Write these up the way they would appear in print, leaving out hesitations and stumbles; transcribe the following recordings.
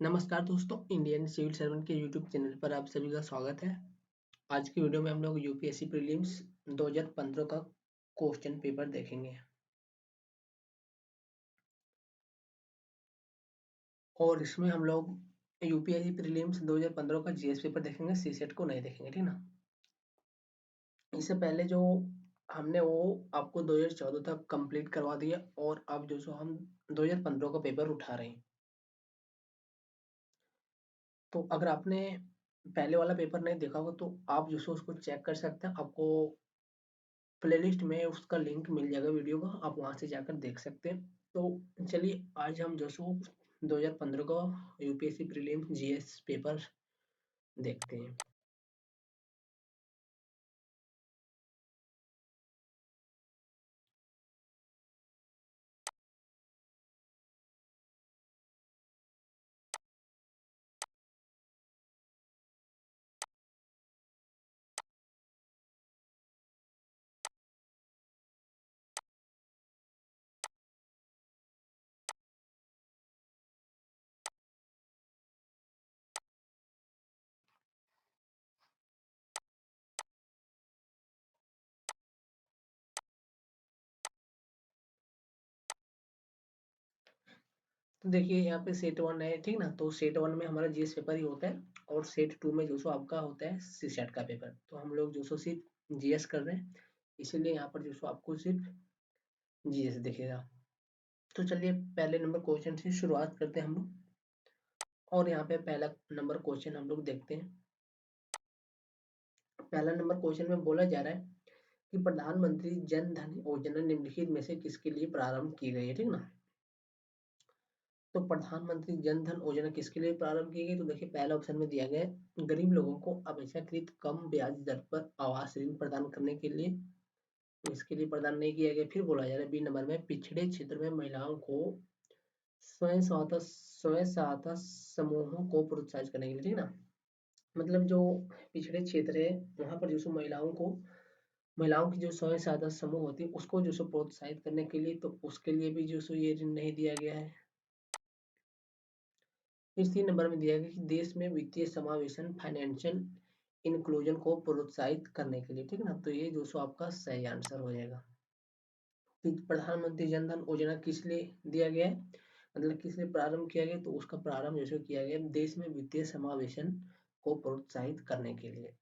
नमस्कार दोस्तों, Indian civil servant के यूट्यूब चैनल पर आप सभी का स्वागत है। आज की वीडियो में हम लोग यूपीएससी प्रीलिम्स 2015 का क्वेश्चन पेपर देखेंगे और इसमें हम लोग यूपीएससी प्रीलिम्स 2015 का जीएस पेपर देखेंगे, सीसेट को नहीं देखेंगे, ठीक ना। इससे पहले जो हमने वो आपको 2014 तक कंप्लीट करवा दिया और अब जो सो हम 2015 का पेपर उठा रहे हैं। तो अगर आपने पहले वाला पेपर नहीं देखा होगा तो आप जो सो उसको चेक कर सकते हैं। आपको प्लेलिस्ट में उसका लिंक मिल जाएगा वीडियो का, आप वहां से जाकर देख सकते हैं। तो चलिए आज हम जो सो 2015 का यूपीएससी प्रीलिम्स जीएस पेपर देखते हैं। तो देखिए यहाँ पे सेट वन है, ठीक ना। तो सेट वन में हमारा जीएस पेपर ही होता है और सेट टू में जो सो आपका होता है सीसेट का पेपर। तो हम लोग जो सो सिर्फ जीएस कर रहे हैं, इसीलिए यहाँ पर जो सो आपको सिर्फ जीएस दिखेगा। तो चलिए पहले नंबर क्वेश्चन से शुरुआत करते हैं हम लोग और यहाँ पे पहला नंबर क्वेश्चन हम लोग देखते हैं। पहला नंबर क्वेश्चन में बोला जा रहा है कि प्रधानमंत्री जन धन योजना निम्नलिखित में से किसके लिए प्रारंभ की गई है, ठीक ना। तो प्रधानमंत्री जन धन योजना किसके लिए प्रारंभ की गई, तो देखिए पहला ऑप्शन में दिया गया है गरीब लोगों को अपेक्षाकृत कम ब्याज दर पर आवास ऋण प्रदान करने के लिए, तो इसके लिए प्रदान नहीं किया गया। फिर बोला जा रहा है बी नंबर में पिछड़े क्षेत्र में महिलाओं को स्वयं सहायता समूहों को प्रोत्साहित करने के लिए, ठीक ना। मतलब जो पिछड़े क्षेत्र है वहां पर जो सो महिलाओं की जो स्वयं सहायता समूह होती है उसको जो सो प्रोत्साहित करने के लिए, तो उसके लिए भी जो सो ये ऋण नहीं दिया गया है। फिर 3 नंबर में दिया गया कि देश में वित्तीय समावेशन फाइनेंशियल इंक्लूजन को प्रोत्साहित करने के लिए, ठीक ना। तो ये जो सो आपका सही आंसर हो जाएगा। फिर प्रधानमंत्री जन धन योजना किस लिए दिया गया है, मतलब किस लिए प्रारंभ किया गया, तो उसका प्रारंभ जैसे किया गया देश में वित्तीय समावेशन को प्रोत्साहित करने के लिए।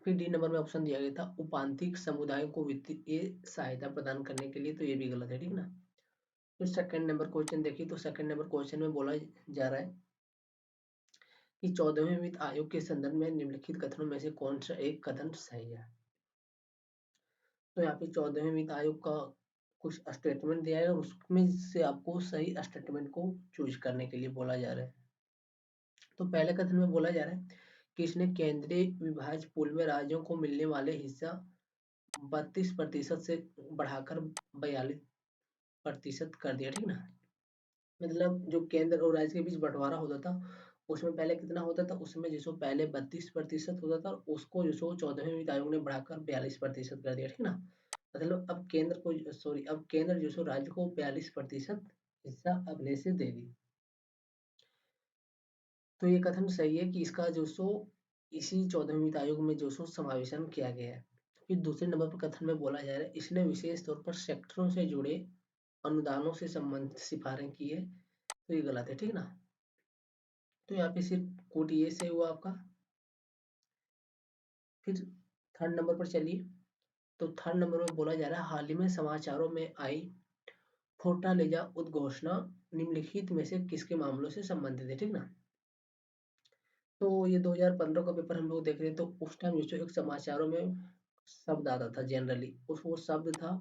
फिर डी नंबर में ऑप्शन दिया गया था उपांतिक समुदायों को वित्तीय सहायता प्रदान करने के लिए, तो ये भी गलत है, ठीक ना। फिर सेकंड नंबर क्वेश्चन देखिए, तो सेकंड नंबर क्वेश्चन में बोला जा रहा है कि 14वें वित्त आयोग के संदर्भ में निम्नलिखित कथनों में से कौन सा एक कथन सही है। तो यहाँ पे 14वें वित्त आयोग का कुछ स्टेटमेंट दिया है और उसमें से आपको सही स्टेटमेंट को चूज करने के लिए बोला जा रहा है। तो पहले कथन में बोला जा रहा है कि इसने केंद्रीय विभाज्य पूल में राज्यों को मिलने वाले हिस्सा 32% से बढ़ाकर 42% कर दिया, ठीक ना। मतलब जो केंद्र और राज्य के बीच बंटवारा होता था उसमें पहले कितना होता था, उसमें जो पहले 32% होता था, उसको जो 14वें वित्त आयोग ने बढ़ाकर 42% कर दिया, ठीक ना। मतलब अब केंद्र को सॉरी अब केंद्र जो सो राज्य को 42% हिस्सा अपने से देगी। तो ये कथन सही है कि इसका जो सो इसी 14वें वित्त आयोग में जो सो समावेशन किया गया है। फिर दूसरे नंबर पर कथन में बोला जा रहा है इसने विशेष तौर पर सेक्टरों से जुड़े अनुदानों से संबंधित सिफारिश की है, तो ये गलत है, ठीक ना। तो यहाँ पे सिर्फ कोट ये से हुआ आपका। फिर थर्ड नंबर पर चलिए, तो थर्ड नंबर में बोला जा रहा है हाल ही में समाचारों में आई फोर्टालेजा उद्घोषणा निम्नलिखित में से किसके मामलों से संबंधित है, ठीक ना। तो ये 2015 का पेपर हम लोग देख रहे हैं, तो उस टाइम जो एक समाचारों में शब्द आता था जनरली, उस वो शब्द था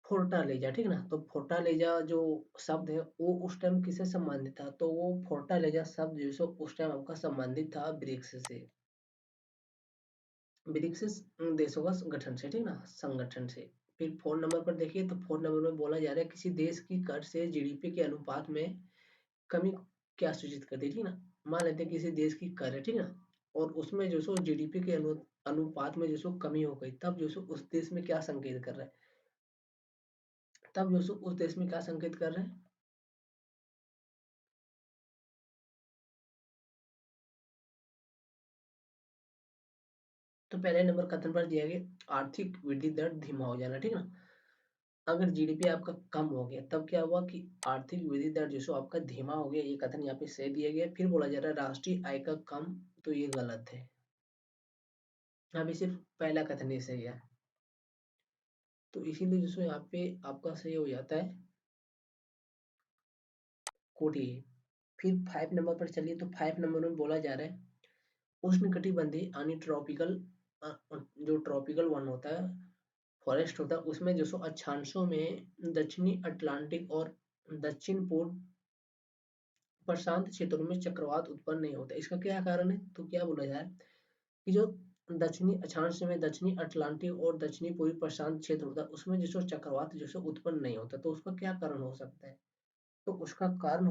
फोर्टालेजा, ठीक ना। तो फोर्टालेजा जो शब्द है वो उस टाइम किससे संबंधित था, तो वो फोर्टालेजा शब्द जो सो उस टाइम आपका संबंधित था ब्रिक्स से, ब्रिक्स देशों का गठन से, ठीक ना, संगठन से। फिर 4 नंबर पर देखिए, तो 4 नंबर में बोला जा रहा है किसी देश की कर से जीडीपी के अनुपात में कमी क्या सूचित करती है, ठीक ना। मान लेते हैं किसी देश की कर है, ठीक ना, और उसमें जो सो जीडीपी के अनुपात में जो सो कमी हो गई, तब जो सो उस देश में क्या संकेत कर रहा है, तब जो सो उस देश में क्या संकेत कर रहे हैं, तो पहले नंबर कथन पर दिया गया आर्थिक वृद्धि दर धीमा हो जाना, ठीक है ना। अगर जीडीपी आपका कम हो गया तब क्या हुआ कि आर्थिक वृद्धि दर जो सो आपका धीमा हो गया, ये कथन यहाँ पे सही दिया गया। फिर बोला जा रहा है राष्ट्रीय आय का कम, तो ये गलत है। यहाँ पे सिर्फ पहला कथन ही सही है, तो इसीलिए जो सो यहाँ पे आपका सही हो जाता है कोटी। फिर 5 नंबर पर चलिए, तो 5 नंबर में बोला जा रहा है उष्णकटिबंधीय यानी ट्रॉपिकल, जो ट्रॉपिकल वन होता है, फॉरेस्ट होता है, उसमें जो सो अक्षांशों में दक्षिणी अटलांटिक और दक्षिण पूर्व प्रशांत क्षेत्रों में चक्रवात उत्पन्न नहीं होता। इसका क्या कारण है, तो क्या बोला जाए कि जो दक्षिणी अक्षांश में दक्षिणी अटलांटिक और दक्षिणी पूर्वी प्रशांत क्षेत्र होता है, उसमें जो सो चक्रवात जो सो उत्पन्न नहीं होता, तो उसका क्या कारण हो सकता है। तो उसका कारण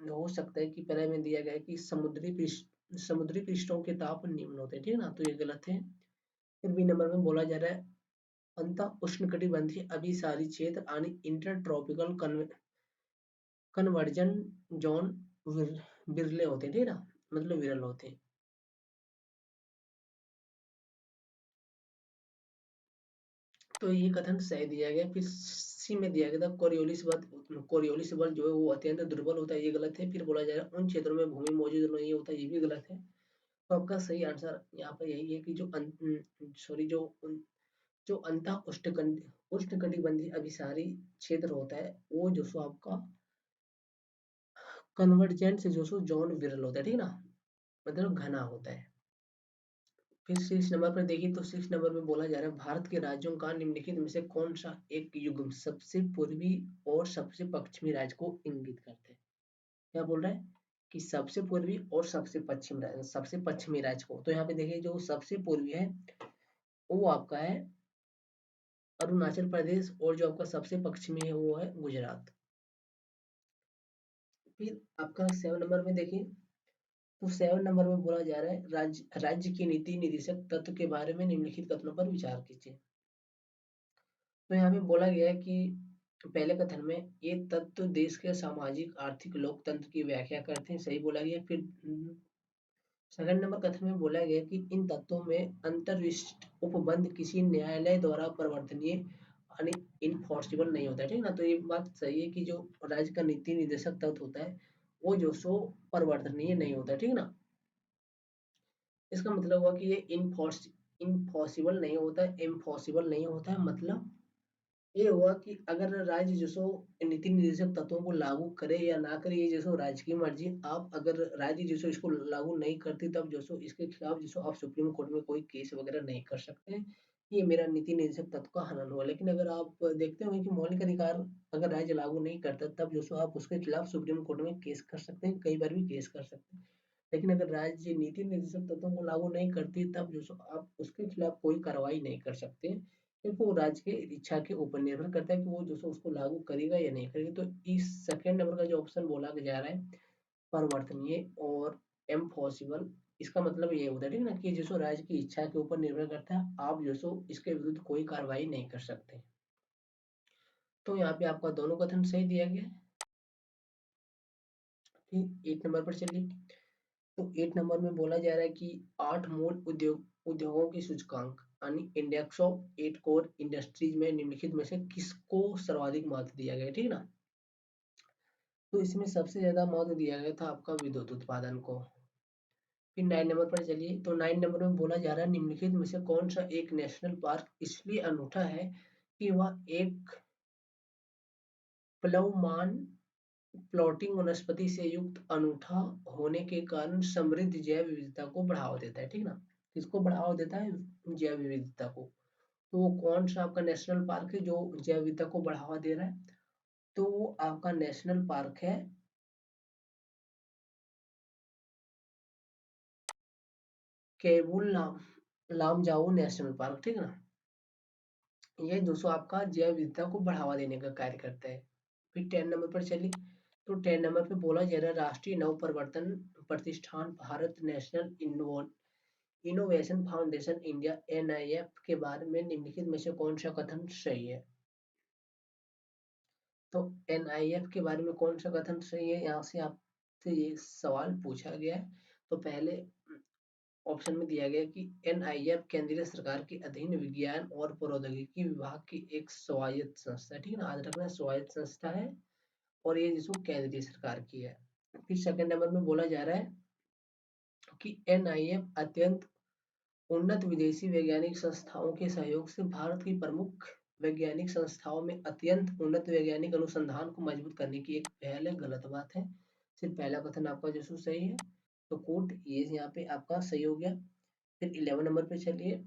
हो सकता है कि पहले में दिया गया है कि समुद्री पृष्ठों के ताप निम्न होते हैं, ठीक है ना, तो ये गलत है। फिर बी नंबर में बोला जा रहा है अंत उष्णकटिबंधीय अभिसारी क्षेत्र यानी इंटर ट्रॉपिकल कन्वर्जन जोन बिरले होते हैं, ठीक है ना, मतलब विरल होते हैं। तो ये कथन सही दिया गया। फिर सी में दिया गया था कोरियोलिस बल जो है वो अत्यंत दुर्बल होता है, ये गलत है। फिर बोला जा रहा है उन क्षेत्रों में भूमि मौजूद नहीं होता, ये भी गलत है। तो आपका सही आंसर यहाँ पर यही है कि जो अंतः उष्णकटिबंधीय अभिसारी क्षेत्र होता है, वो जो सो आपका कन्वर्जेंट से जो सो जॉन विरल होता है, ठीक है ना, मतलब घना होता है। फिर 6 नंबर पर देखिए, तो 6 नंबर में बोला जा रहा है भारत के राज्यों का निम्नलिखित में से कौन सा एक युग्म सबसे पूर्वी और सबसे पश्चिमी राज्य को इंगित करते हैं। क्या बोल रहा है कि सबसे पूर्वी और सबसे पश्चिमी राज्य को। तो यहाँ पे देखिए जो सबसे पूर्वी है वो आपका है अरुणाचल प्रदेश, और जो आपका सबसे पश्चिमी है वो है गुजरात। फिर आपका 7 नंबर में देखिए, तो 7 नंबर में बोला जा रहा है राज्य की नीति निदेशक तत्व के बारे में निम्नलिखित कथनों पर विचार कीजिए। तो यहाँ पे बोला गया है कि पहले कथन में ये तत्व देश के सामाजिक आर्थिक लोकतंत्र की व्याख्या करते हैं, सही बोला गया। फिर सेकंड नंबर कथन में बोला गया कि इन तत्वों में अंतर्विशिष्ट उपबंध किसी न्यायालय द्वारा परिवर्तनीय यानी इनफोर्सिबल नहीं होता है, ठीक है ना। तो ये बात सही है कि जो राज्य का नीति निर्देशक तत्व होता है वो जो सो परिवर्तनीय नहीं होता, ठीक है ना। इसका मतलब हुआ कि ये इनफॉसिबल नहीं होता है, इम्पॉसिबल नहीं होता है। मतलब ये हुआ कि अगर राज्य जो सो नीति निर्देशक तत्वों को लागू करे या ना करे, ये जो सो राज्य की मर्जी। आप अगर राज्य जो सो इसको लागू नहीं करती, तब जो सो इसके खिलाफ जो सो आप सुप्रीम कोर्ट में कोई केस वगैरह नहीं कर सकते हैं। ये मेरा नीति निर्देशक तत्व का हनन हुआ। लेकिन अगर आप देखते होंगे कि मौलिक अधिकार अगर राज्य लागू नहीं करता, तब जो सो आप उसके खिलाफ सुप्रीम कोर्ट में केस कर सकते हैं, कई बार भी केस कर सकते हैं। लेकिन अगर राज्य नीति निर्देशक तत्वों को लागू नहीं करती, तब जो सो आप उसके खिलाफ कोई कार्रवाई नहीं कर सकते, क्योंकि वो राज्य के इच्छा के ऊपर निर्भर करता है कि वो जो सो उसको लागू करेगा या नहीं करेगा। तो इस सेकंड नंबर का जो ऑप्शन बोला जा रहा है परिवर्तनीय और इम्पॉसिबल, इसका मतलब ये होता है, ठीक है ना, कि जो सो राज्य की इच्छा के ऊपर निर्भर करता है, आप जो सो इसके विरुद्ध कोई कार्रवाई नहीं कर सकते। तो यहाँ पे आपका दोनों कथन सही दिया गया है। फिर 8 नंबर पर चलिए, तो 8 नंबर में बोला जा रहा है कि 8 मूल उद्योगों की सूचकांक यानी इंडेक्स ऑफ 8 कोर इंडस्ट्रीज में निम्नलिखित में से किसको सर्वाधिक महत्व दिया गया है, ठीक है ना। तो इसमें सबसे ज्यादा महत्व दिया गया था आपका विद्युत उत्पादन को। फिर 9 नंबर पर चलिए, तो 9 नंबर में बोला जा रहा है निम्नलिखित में से कौन सा एक नेशनल पार्क इसलिए अनूठा है कि वह एक प्लवमान प्लॉटिंग वनस्पति से युक्त अनूठा होने के कारण समृद्ध जैव विविधता को बढ़ावा देता है, ठीक ना। किसको बढ़ावा देता है, जैव विविधता को। तो वो कौन सा आपका नेशनल पार्क है जो जैव विविधता को बढ़ावा दे रहा है, तो वो आपका नेशनल पार्क है केबुल लामजाओ नेशनल पार्क, ठीक है ना। ये दोस्तों आपका जैव विविधता को बढ़ावा देने का कार्य करता है। फिर 10 नंबर पर चलिए, तो 10 नंबर पे बोला जा रहा है राष्ट्रीय नव प्रवर्तन प्रतिष्ठान Bharat national innovation foundation India NIF के बारे में निम्नलिखित में से कौन सा कथन सही है। तो एनआईएफ के बारे में कौन सा कथन सही है, यहाँ से आपसे ये सवाल पूछा गया है। तो पहले ऑप्शन में दिया गया कि एनआईएफ केंद्रीय सरकार के अधीन विज्ञान और प्रौद्योगिकी विभाग की एक स्वायत्त संस्था है, ठीक है ना, आज रखना स्वायत्त संस्था है और ये जिसको केंद्रीय सरकार की है। फिर सेकंड नंबर में बोला जा रहा है कि एनआईएफ अत्यंत उन्नत विदेशी वैज्ञानिक संस्थाओं के सहयोग से भारत की प्रमुख वैज्ञानिक संस्थाओं में अत्यंत उन्नत वैज्ञानिक अनुसंधान को मजबूत करने की एक पहल है। गलत बात है, सिर्फ पहला कथन आपका जो सही है, तो कोट ये यहाँ पे आपका सही हो गया। फिर 11 नंबर पे चलिए,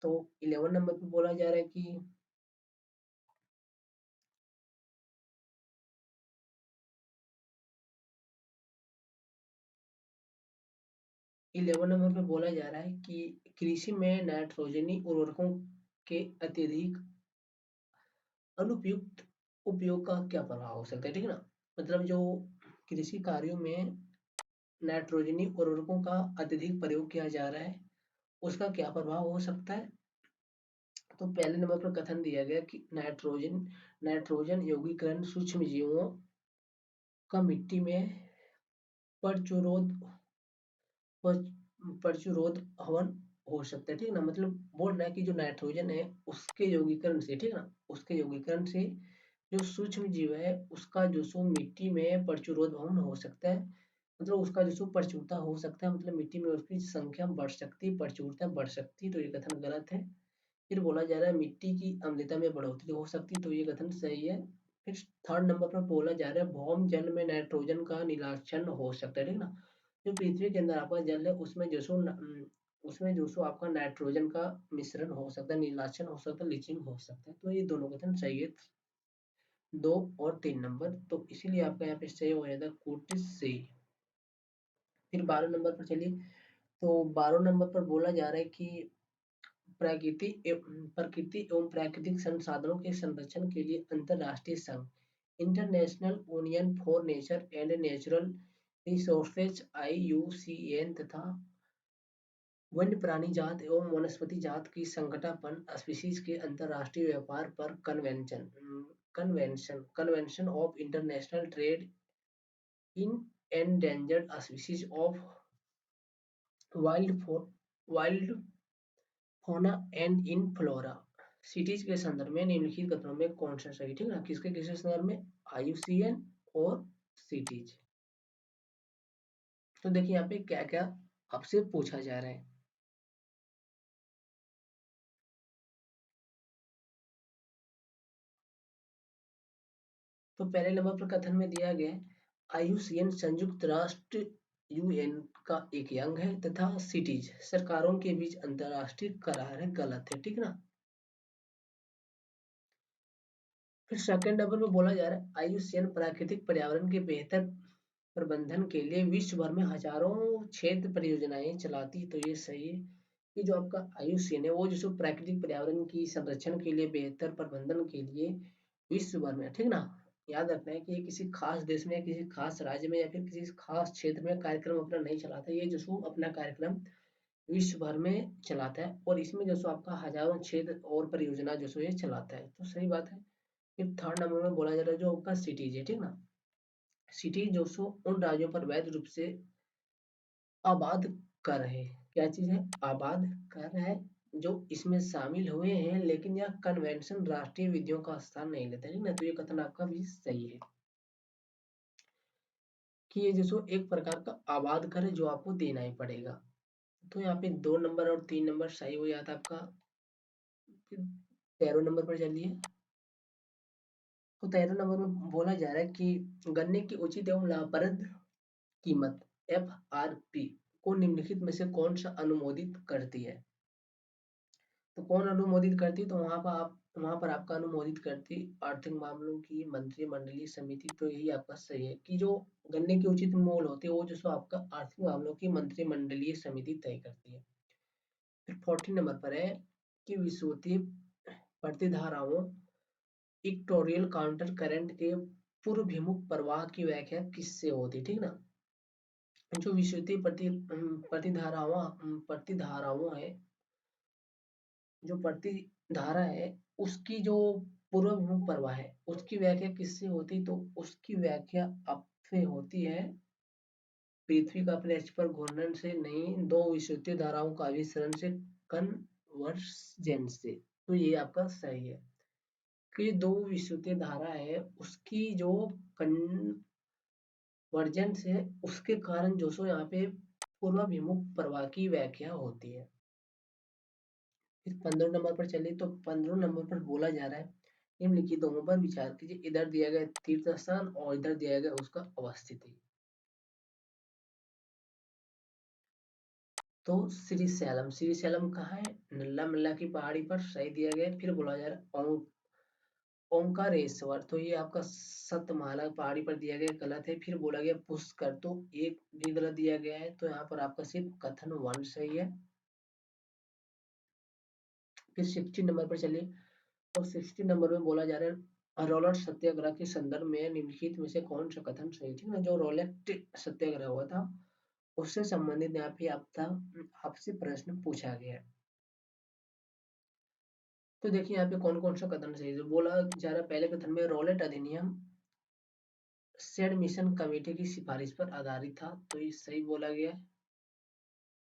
तो 11 नंबर पे बोला जा रहा है कि 11 नंबर पे बोला जा रहा है कि कृषि में नाइट्रोजनी उर्वरकों के अत्यधिक अनुपयुक्त उपयोग का क्या प्रभाव हो सकता है, ठीक है ना, मतलब जो कृषि कार्यों में नाइट्रोजनी उर्वरकों का अत्यधिक प्रयोग किया जा रहा है उसका क्या प्रभाव हो सकता है। तो पहले नंबर पर कथन दिया गया कि नाइट्रोजन यौगीकरण सूक्ष्म जीवों का मिट्टी में प्रचुरोध प्रचुरोध हवन हो सकता है, ठीक है ना, मतलब बोल रहा है कि जो नाइट्रोजन है उसके यौगीकरण से, ठीक है ना, उसके यौगीकरण से जो सूक्ष्म जीव है उसका जो सो मिट्टी में प्रचुरोध भवन हो सकता है, मतलब उसका जो सो प्रचुरता हो सकता है, मतलब मिट्टी में उसकी संख्या बढ़ सकती है, प्रचुरता बढ़ सकती है, तो ये कथन गलत है। फिर बोला जा रहा है मिट्टी की अम्लता में बढ़ोतरी हो सकती है, तो ये कथन सही है। फिर थर्ड नंबर पर बोला जा रहा है भौम जल में नाइट्रोजन का निलाक्षण हो सकता है, ठीक है ना, जो पृथ्वी के अंदर आपका जल है उसमें जो सो आपका नाइट्रोजन का मिश्रण हो सकता है, निलाक्षण हो सकता है, लीचिंग हो सकता है, तो ये दोनों कथन सही है, 2 और 3 नंबर, तो इसीलिए आपका यहाँ पे सही हो जाएगा कोट से। फिर 12 नंबर पर चलिए, तो 12 नंबर पर बोला जा रहा है कि प्रकृति एवं प्राकृतिक संसाधनों के संरक्षण के लिए अंतरराष्ट्रीय संघ international union for nature and natural resources IUCN तथा वन्य प्राणी जात एवं वनस्पति जात की संकटापन स्पीशीज के अंतरराष्ट्रीय व्यापार पर convention of international trade in endangered species of wild wild fauna and in flora cities के संदर्भ में निम्नलिखित कथनों में कौन सा सही, ठीक है ना, किसके किसके संदर्भ में, IUCN और सिटीज। तो देखिए यहाँ पे क्या क्या आपसे पूछा जा रहा है। तो पहले नंबर पर कथन में दिया गया है IUCN संयुक्त राष्ट्र UN का एक अंग है तथा सिटीज सरकारों के बीच अंतरराष्ट्रीय करार है, गलत है, ठीक है ना। फिर सेकंड नंबर पर बोला जा रहा है IUCN प्राकृतिक पर्यावरण के बेहतर प्रबंधन के लिए विश्व भर में हजारों क्षेत्र परियोजनाएं चलाती, तो ये सही है कि जो आपका IUCN है वो जो प्राकृतिक पर्यावरण की संरक्षण के लिए बेहतर प्रबंधन के लिए विश्व भर में, ठीक ना, याद रखना है कि ये किसी खास देश में किसी खास राज्य में या फिर किसी खास क्षेत्र में कार्यक्रम अपना नहीं चलाता, ये जो अपना कार्यक्रम विश्व भर में चलाता है और इसमें जो आपका हजारों क्षेत्र और परियोजना जो ये चलाता है, तो सही बात है। फिर थर्ड नंबर में बोला जा रहा है जो आपका सिटीज है, ठीक ना, सिटी जो उन राज्यों पर वैध रूप से आबाद कर है, क्या चीज है, आबाद कर है, जो इसमें शामिल हुए हैं लेकिन यह कन्वेंशन राष्ट्रीय विधियों का स्थान नहीं लेता, ठीक ना, तो ये कथन आपका भी सही है कि ये जो एक प्रकार का आबाद कर है जो आपको देना ही पड़ेगा। तो यहाँ पे 2 नंबर और 3 नंबर सही हो जाता है आपका। 13 नंबर पर चलिए, तो 13 नंबर में बोला जा रहा है कि गन्ने की उचित एवं लाभप्रद कीमत FRP को निम्नलिखित में से कौन सा अनुमोदित करती है। तो कौन अनुमोदित करती है, तो वहां पर आपका अनुमोदित करती आर्थिक मामलों की मंत्रिमंडलीय समिति, तो यही आपका सही है कि जो गन्ने के उचित मूल्य होते हैं वो जो सो आपका आर्थिक मामलों की मंत्रिमंडलीय समिति तय करती है। फिर 14 नंबर पर है कि विषुवतीय प्रतिधाराओं इक्वेटोरियल काउंटर करंट के पूर्वभिमुख प्रवाह की व्याख्या किससे होती है, ठीक ना, जो विषुवतीय प्रतिधाराओं है, जो प्रतिधारा है उसकी जो पूर्वभिमुख प्रवाह है उसकी व्याख्या किससे होती, तो उसकी व्याख्या आपसे होती है पृथ्वी का अपने अक्ष पर घूर्णन से नहीं, दो विषुवतीय धाराओं का अभिसरण से, कन्वर्जेंस से। तो ये आपका सही है कि दो विषुवतीय धारा है उसकी जो कन्वर्जेंस है उसके कारण जो सो यहाँ पे पूर्वाभिमुख प्रवाह की व्याख्या होती है। फिर 15 नंबर पर चलिए तो 15 नंबर पर बोला जा रहा है निम्नलिखितों पर विचार कीजिए। इधर दिया गया तीर्थ स्थान और इधर दिया गया उसका अवस्थिति। तो श्रीशैलम कहाँ है? नल्ला मल्ला की पहाड़ी पर, सही दिया गया। फिर बोला जा रहा है ओंकारेश्वर, तो ये आपका सतमाला पहाड़ी पर दिया गया, गलत है। फिर बोला गया पुष्कर, तो एक भी गलत दिया गया है, तो यहाँ पर आपका सिर्फ कथन 1 सही है। फिर 60 नंबर पर चलिए और 60 नंबर में बोला जा रहा है रॉलेट सत्याग्रह के संदर्भ में निम्नलिखित में से कौन सा कथन सही, ठीक है। जो रॉलेट सत्याग्रह हुआ था उससे संबंधित यहाँ पे आपसे प्रश्न पूछा गया है। तो देखिए यहाँ पे कौन कौन सा कथन सही है। जो बोला जा रहा है पहले कथन में रॉलेट अधिनियम सेड मिशन कमेटी की सिफारिश पर आधारित था, तो ये सही बोला गया है।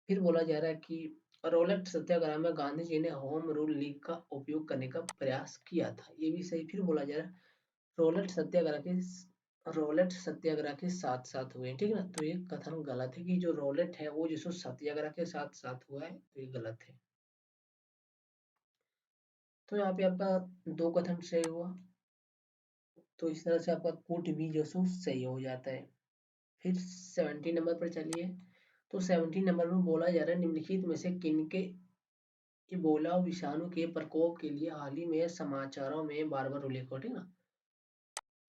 फिर बोला जा रहा है कि रॉलेट सत्याग्रह में गांधी जी ने होम रूल लीग का उपयोग करने का प्रयास किया था, ये भी सही। फिर बोला जा रहा है रोलेट सत्याग्रह के साथ साथ हुए, ठीक है ना। तो ये कथन गलत है कि जो रोलेट है वो जिसको सत्याग्रह के साथ साथ हुआ है, तो ये गलत है। तो यहाँ पे आपका दो कथन सही हुआ, तो इस तरह से आपका कूट भी जो सो सही हो जाता है। फिर 70 नंबर पर चलिए तो 70 नंबर में बोला जा रहा है निम्नलिखित में से किनके इबोला विषाणु के प्रकोप के लिए हाल ही में समाचारों में बार बार उल्लेख हो, ठीक है ना।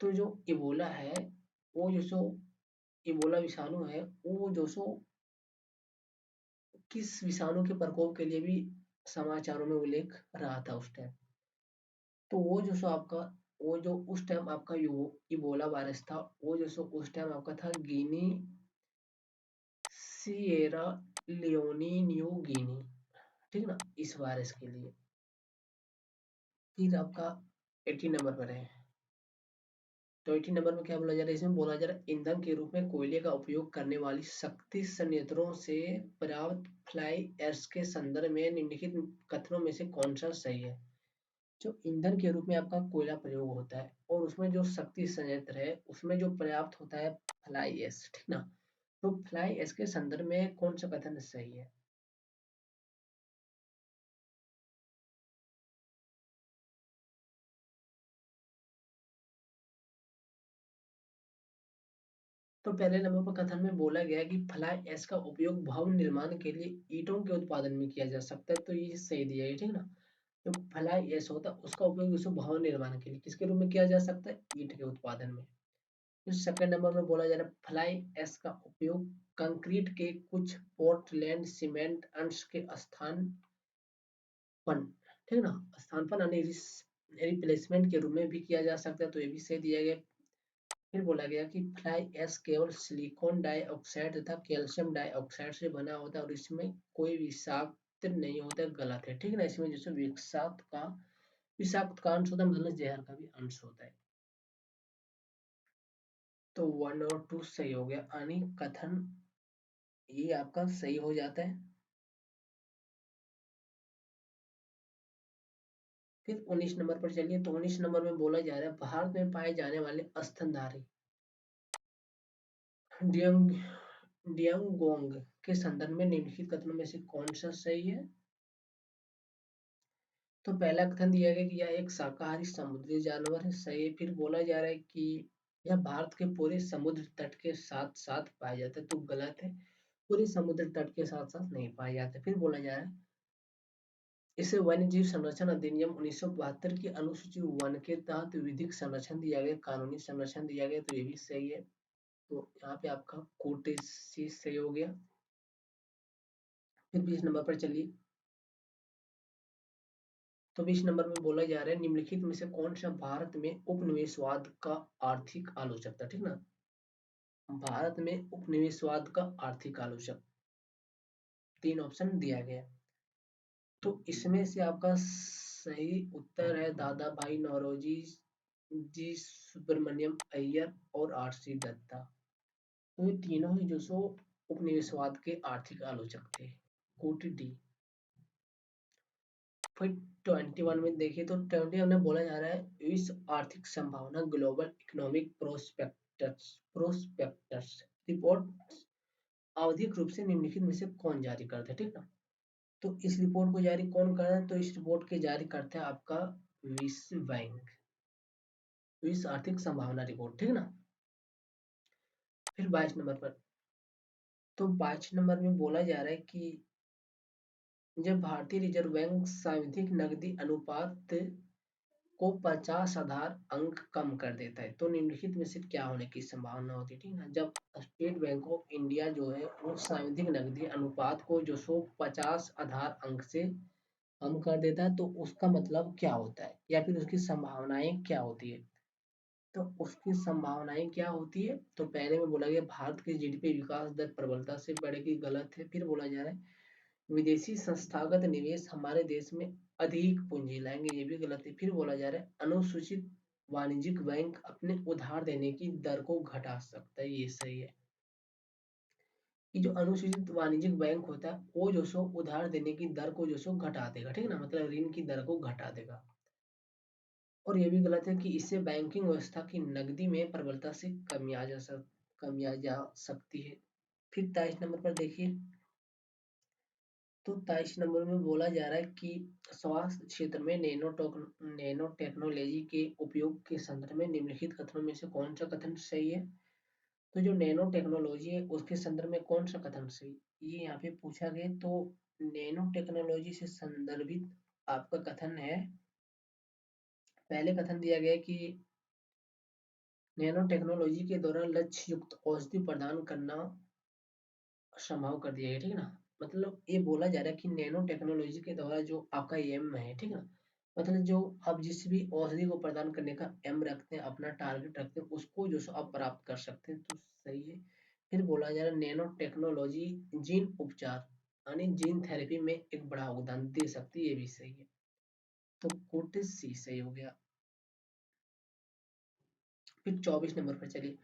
तो जो इबोला है वो जो सो इबोला विषाणु है वो जो सो किस विषाणु के प्रकोप के लिए भी समाचारों में उल्लेख रहा था उस टाइम। तो वो जो सो आपका वो जो उस टाइम आपका इबोला वायरस था वो जो सो उस टाइम आपका था गिनी सिएरा लियोनी न्यू गिनी, ठीक ना, इस वायरस के लिए। फिर आपका 80 नंबर पर है तो 80 नंबर में क्या बोला जा रहा है, इसमें बोला जा रहा है ईंधन के रूप में कोयले का उपयोग करने वाली शक्ति संयंत्रों से पर्याप्त फ्लाई एश के संदर्भ में निम्नलिखित कथनों में से कौन सा सही है। जो ईंधन के रूप में आपका कोयला प्रयोग होता है और उसमें जो शक्ति संयंत्र है उसमें जो पर्याप्त होता है फ्लाई एश, ठीक ना। तो फ्लाई एश के संदर्भ में कौन सा कथन सही है। तो पहले नंबर पर कथन में बोला गया है कि फ्लाई ऐश का उपयोग भवन निर्माण के लिए ईंटों के उत्पादन में किया जा सकता है, तो ये सही दिया है, ठीक ना। जो फ्लाई ऐश होता है उसका उपयोग उसको भवन निर्माण के लिए किसके रूप में किया जा सकता है, ईंट के उत्पादन में। फिर सेकंड नंबर में बोला जा रहा है फ्लाई ऐश का उपयोग कंक्रीट के कुछ पोर्टलैंड सीमेंट अंश के स्थानपन, ठीक ना, स्थानपन यानी रिप्लेसमेंट के रूप में भी किया जा सकता है, तो ये भी सही दिया गया। फिर बोला गया कि फ्लाई ऐश केवल सिलिकॉन डाइऑक्साइड तथा कैल्शियम डाइऑक्साइड से बना होता है और इसमें कोई विषाक्त नहीं होता है, गलत है, ठीक है ना। इसमें जैसे विषाक्त का अंश होता है, मतलब जहर का भी अंश होता है। तो 1 और 2 सही हो गया, यानी कथन ये आपका सही हो जाता है। फिर 19 नंबर पर चलिए तो 19 नंबर में बोला जा रहा है भारत में पाए जाने वाले स्तनधारी डियंग डियंगोंग के संदर्भ में निम्नलिखित कथनों में से कौन सा सही है। तो पहला कथन दिया गया कि यह एक शाकाहारी समुद्री जानवर है, सही। फिर बोला जा रहा है कि यह भारत के पूरे समुद्र तट के साथ साथ पाया जाता है, तो गलत है, पूरे समुद्र तट के साथ साथ नहीं पाया जाता। फिर बोला जा रहा है इसे वन्यजीव संरक्षण अधिनियम 1972 की अनुसूची 1 के तहत विधिक संरक्षण दिया गया, कानूनी संरक्षण दिया गया, तो ये भी सही है। तो यहाँ पे आपका कोटेज सही हो गया। फिर 20 नंबर पर चलिए तो 20 नंबर में बोला जा रहा है निम्नलिखित में से कौन सा भारत में उपनिवेशवाद का आर्थिक आलोचक था, ठीक ना। भारत में उपनिवेशवाद का आर्थिक आलोचक 3 ऑप्शन दिया गया, तो इसमें से आपका सही उत्तर है दादा भाई नौरोजी, जी सुब्रमण्यम अय्यर और आर सी दत्ता। तो ये तीनों ही जो सो उपनिवेशवाद के आर्थिक आलोचक थे। कोटि डी। फिर 21 में देखिए तो 21 में बोला जा रहा है विश्व आर्थिक संभावना ग्लोबल इकोनॉमिक प्रोस्पेक्टस रिपोर्ट आवधिक रूप से निम्नलिखित में से कौन जारी करता है, ठीक ना। तो इस रिपोर्ट को जारी कौन कर रहा है, तो इस रिपोर्ट के जारी करता है आपका विश्व बैंक, विश्व आर्थिक संभावना रिपोर्ट, ठीक ना। फिर 22 नंबर पर, तो 22 नंबर में बोला जा रहा है कि जब भारतीय रिजर्व बैंक सांविधिक नकदी अनुपात को 50 आधार अंक कम कर देता है तो निम्नलिखित में से क्या होने की संभावना होती है, ठीक है ना। जब स्टेट बैंक ऑफ इंडिया जो है वो सांविधिक नकदी अनुपात को जो सो 50 आधार अंक से कम कर देता है तो उसका मतलब क्या होता है या फिर उसकी संभावनाएं क्या होती है। तो उसकी संभावनाएं क्या होती है, तो पहले में बोला गया भारत की जीडीपी विकास दर प्रबलता से बढ़ेगी, गलत है। फिर बोला जा रहा है विदेशी संस्थागत निवेश हमारे देश में अधिक पूंजी लाएंगे, ये भी गलत है। फिर बोला जा रहा है अनुसूचित वाणिज्यिक बैंक अपने उधार देने की दर को घटा सकता है, ये सही है। कि जो अनुसूचित वाणिज्यिक बैंक होता है वो जो सो उधार देने की दर को जो सो घटा देगा, ठीक है ना, मतलब ऋण की दर को घटा देगा। और ये भी गलत है कि इससे बैंकिंग व्यवस्था की नकदी में प्रबलता से कमी आ जा सकती है। फिर 23 नंबर पर देखिए, तो 23 नंबर में बोला जा रहा है कि स्वास्थ्य क्षेत्र में नैनो टेक्नोलॉजी के उपयोग के संदर्भ में निम्नलिखित कथनों में से कौन सा कथन सही है। तो जो नैनो टेक्नोलॉजी है उसके संदर्भ में कौन सा कथन सही, ये यहाँ पे पूछा गया। तो नैनो टेक्नोलॉजी से संदर्भित आपका कथन है, पहले कथन दिया गया है कि नैनो टेक्नोलॉजी के द्वारा लक्ष्य युक्त औषधि प्रदान करना संभव कर दिया गया, ठीक है ना। मतलब ये बोला जा रहा है कि नैनो टेक्नोलॉजी के द्वारा जो आपका एम है, ठीक है ना, मतलब जो आप जिस भी औषधि को प्रदान करने का एम रखते हैं, अपना टारगेट रखते हैं, उसको जो सो आप प्राप्त कर सकते हैं, तो सही है। फिर बोला जा रहा है नैनो टेक्नोलॉजी जीन उपचार यानी जीन थेरेपी में एक बड़ा योगदान दे सकती है, ये भी सही है। तो कोटिस सी सही हो गया। फिर 24 नंबर पर चलिए,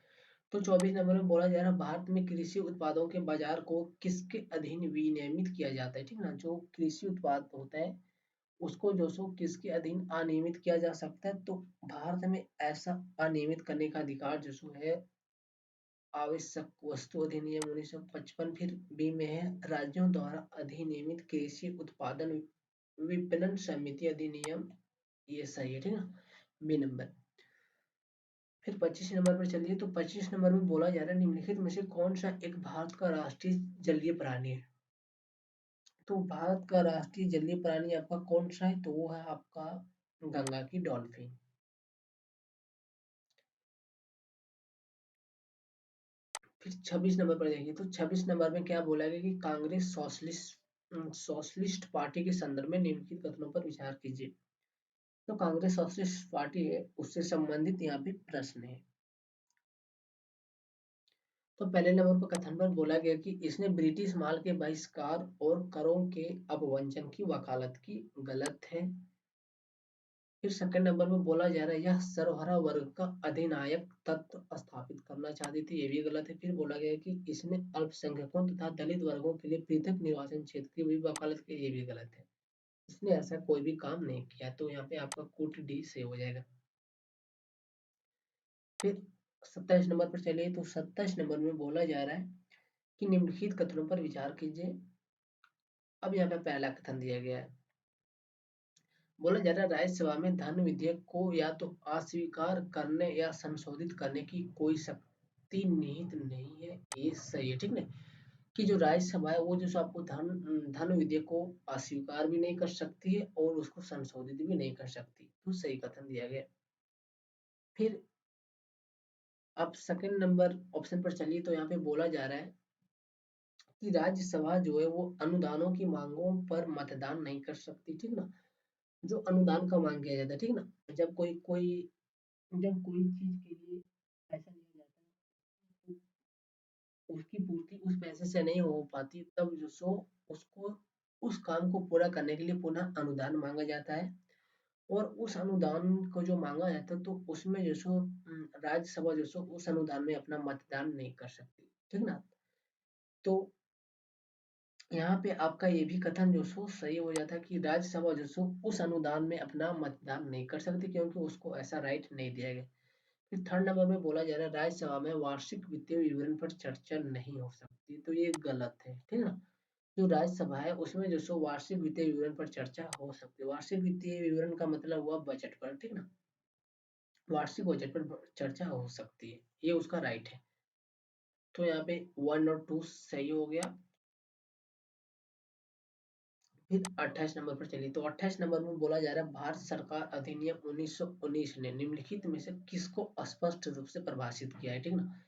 तो 24 नंबर में बोला जा रहा है भारत में कृषि उत्पादों के बाजार को किसके अधीन विनियमित किया जाता है, ठीक है ना। जो कृषि उत्पाद होता है उसको जो सो किसके अधीन अनियमित किया जा सकता है, तो भारत में ऐसा अनियमित करने का अधिकार जो सो है आवश्यक वस्तु अधिनियम 1955 फिर बी में है राज्यों द्वारा अधिनियमित कृषि उत्पादन विपणन समिति अधिनियम, ये सही है, ठीक है, बी नंबर। फिर 25 नंबर पर चलिए, तो 25 नंबर में बोला जा रहा है निम्नलिखित में से कौन सा एक भारत का राष्ट्रीय जलीय प्राणी है। तो भारत का राष्ट्रीय जलीय प्राणी आपका कौन सा है, तो वो है आपका गंगा की डॉल्फिन। फिर 26 नंबर पर देखिए, तो 26 नंबर में क्या बोला गया कि कांग्रेस सोशलिस्ट पार्टी के संदर्भ में निम्नलिखित कथनों पर विचार कीजिए। तो कांग्रेस सोशलिस्ट पार्टी है उससे संबंधित यहाँ पे प्रश्न है। तो पहले नंबर पर कथन पर बोला गया कि इसने ब्रिटिश माल के बहिष्कार और करों के अपवंचन की वकालत की, गलत है। फिर सेकंड नंबर में बोला जा रहा है यह सर्वहारा वर्ग का अधिनायक तत्व स्थापित करना चाहती थी, ये भी गलत है। फिर बोला गया कि इसने अल्पसंख्यकों तथा दलित वर्गों के लिए पृथक निर्वाचन क्षेत्र की भी वकालत की, ये भी गलत है। इसने ऐसा कोई भी काम नहीं किया, तो यहाँ पे आपका कोट डी से हो जाएगा। फिर 27 नंबर पर चलिए, तो 27 नंबर में बोला जा रहा है कि निम्नलिखित कथनों पर विचार कीजिए। अब यहाँ पे पहला कथन दिया गया है, बोला जा रहा है राज्यसभा में धन विधेयक को या तो अस्वीकार करने या संशोधित करने की कोई शक्ति निहित नहीं है, ये सही है, ठीक है। कि जो राज्यसभा है वो जो सो आपको धन धन विधेयक को अस्वीकार भी नहीं कर सकती है और उसको संशोधित भी नहीं कर सकती, तो सही कथन दिया गया। फिर आप सेकंड नंबर ऑप्शन पर चलिए, तो यहाँ पे बोला जा रहा है कि राज्यसभा जो है वो अनुदानों की मांगों पर मतदान नहीं कर सकती, ठीक ना। जो अनुदान का मांग किया जाता है, ठीक ना, जब कोई कोई जब कोई चीज के लिए पैसा लिया जाता है तो उसकी पूर्ति उस पैसे से नहीं हो पाती, तब जो सो उसको उस काम को पूरा करने के लिए पुनः अनुदान मांगा जाता है। और उस अनुदान को जो मांगा जाता है तो उसमें जो सो राज्यसभा जो सो उस अनुदान में अपना मतदान नहीं कर सकती। ठीक ना। तो यहाँ पे आपका ये भी कथन जो सो सही हो जाता है कि राज्यसभा जो सो उस अनुदान में अपना मतदान नहीं कर सकती क्योंकि उसको ऐसा राइट नहीं दिया गया। फिर थर्ड नंबर में बोला जा रहा है राज्यसभा में वार्षिक वित्तीय विवरण पर चर्चा नहीं हो सकती, तो ये गलत है, ठीक है ना। जो राज्यसभा है उसमें जो सो वार्षिक वित्तीय विवरण पर चर्चा हो सकती है। वार्षिक वित्तीय विवरण का मतलब हुआ बजट पर, ठीक ना। वार्षिक बजट पर चर्चा हो सकती है, ये उसका राइट है। तो यहाँ पे 1 और 2 सही हो गया। फिर 28 नंबर पर चलिए, तो 28 नंबर में बोला जा रहा है भारत सरकार अधिनियम 1919 ने निम्नलिखित में से किसको स्पष्ट रूप से परिभाषित किया है, ठीक ना।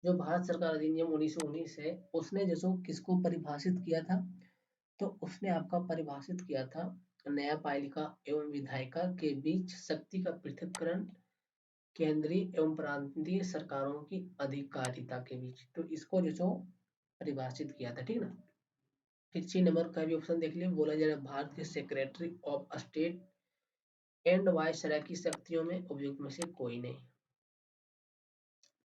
जो भारत सरकार अधिनियम 1919 है उसने जो किसको परिभाषित किया था, तो उसने आपका परिभाषित किया था न्यायपालिका एवं विधायिका के बीच शक्ति का पृथक्करण, केंद्रीय एवं प्रांतीय सरकारों की अधिकारिता के बीच, तो इसको जो परिभाषित किया था, ठीक ना। फिर सी नंबर का भी ऑप्शन देख लिया, बोला जा रहा है भारत के secretary of state and viceroy की शक्तियों में उपयुक्त में से कोई नहीं।